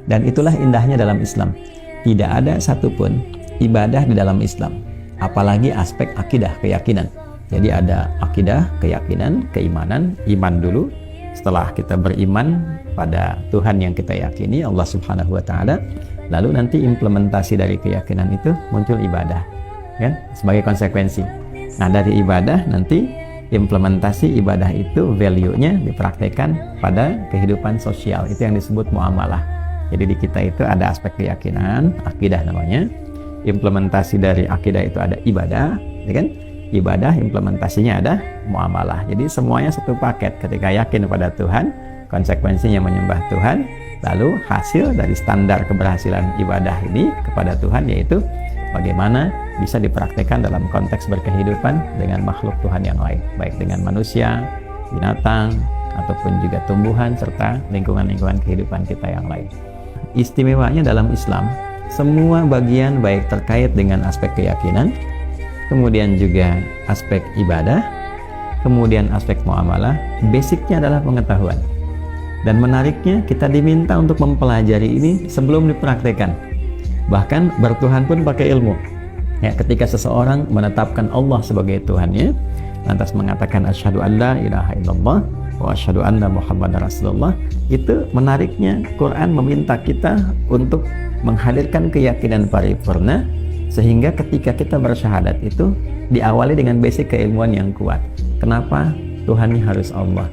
Dan itulah indahnya dalam Islam. Tidak ada satupun ibadah di dalam Islam, apalagi aspek akidah, keyakinan. Jadi ada akidah, keyakinan, keimanan, iman dulu. Setelah kita beriman pada Tuhan yang kita yakini, Allah Subhanahu wa Ta'ala, lalu nanti implementasi dari keyakinan itu muncul ibadah, kan? Sebagai konsekuensi. Nah, dari ibadah nanti implementasi ibadah itu value-nya dipraktekkan pada kehidupan sosial. Itu yang disebut muamalah. Jadi di kita itu ada aspek keyakinan, akidah namanya. Implementasi dari akidah itu ada ibadah, ya kan? Ibadah implementasinya ada muamalah. Jadi semuanya satu paket. Ketika yakin pada Tuhan, konsekuensinya menyembah Tuhan, lalu hasil dari standar keberhasilan ibadah ini kepada Tuhan yaitu bagaimana bisa dipraktekkan dalam konteks berkehidupan dengan makhluk Tuhan yang lain, baik dengan manusia, binatang, ataupun juga tumbuhan serta lingkungan-lingkungan kehidupan kita yang lain. Istimewanya dalam Islam, semua bagian baik terkait dengan aspek keyakinan, kemudian juga aspek ibadah, kemudian aspek muamalah, basicnya adalah pengetahuan. Dan menariknya, kita diminta untuk mempelajari ini sebelum dipraktekkan. Bahkan bertuhan pun pakai ilmu. Ya, ketika seseorang menetapkan Allah sebagai Tuhannya, lantas mengatakan asyhadu an la ilaha illallah wa asyhadu anna muhammadar rasulullah, itu menariknya Quran meminta kita untuk menghadirkan keyakinan paripurna, sehingga ketika kita bersyahadat itu diawali dengan basic keilmuan yang kuat. Kenapa Tuhannya harus Allah?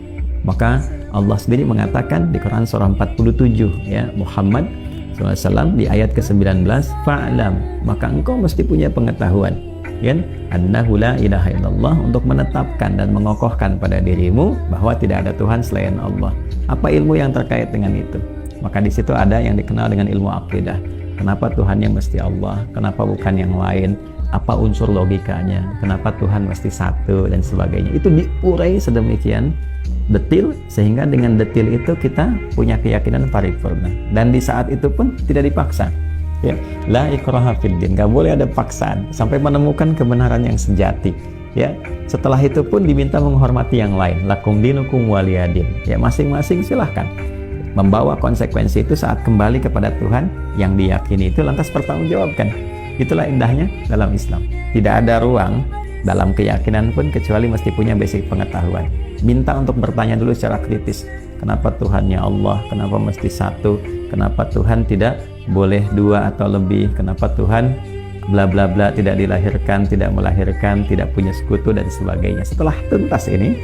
Maka Allah sendiri mengatakan di Quran surah 47, ya, Muhammad SAW di ayat ke-19, fa'lam, maka engkau mesti punya pengetahuan, kan? Annahu la ilaha illallah, untuk menetapkan dan mengokohkan pada dirimu bahwa tidak ada Tuhan selain Allah. Apa ilmu yang terkait dengan itu? Maka di situ ada yang dikenal dengan ilmu akidah. Kenapa Tuhannya mesti Allah? Kenapa bukan yang lain? Apa unsur logikanya? Kenapa Tuhan mesti satu dan sebagainya? Itu diurai sedemikian detil sehingga dengan detil itu kita punya keyakinan paripurna. Dan di saat itu pun tidak dipaksa. Ya, la ikraha fid din, nggak boleh ada paksaan sampai menemukan kebenaran yang sejati. Ya, setelah itu pun diminta menghormati yang lain. Lakum dinukum waliyadin. Ya, masing-masing silahkan membawa konsekuensi itu saat kembali kepada Tuhan yang diyakini itu, lantas pertanggungjawabkan. Itulah indahnya dalam Islam. Tidak ada ruang dalam keyakinan pun kecuali mesti punya basic pengetahuan. Minta untuk bertanya dulu secara kritis. Kenapa Tuhannya Allah? Kenapa mesti satu? Kenapa Tuhan tidak boleh dua atau lebih? Kenapa Tuhan bla bla bla tidak dilahirkan, tidak melahirkan, tidak punya sekutu dan sebagainya? Setelah tuntas ini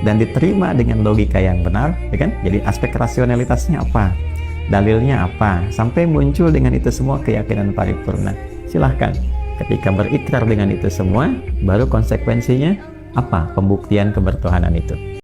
dan diterima dengan logika yang benar, ya kan? Jadi aspek rasionalitasnya apa? Dalilnya apa? Sampai muncul dengan itu semua keyakinan paripurna. Silahkan. Ketika berikrar dengan itu semua, baru konsekuensinya apa? Pembuktian kebertuhanan itu.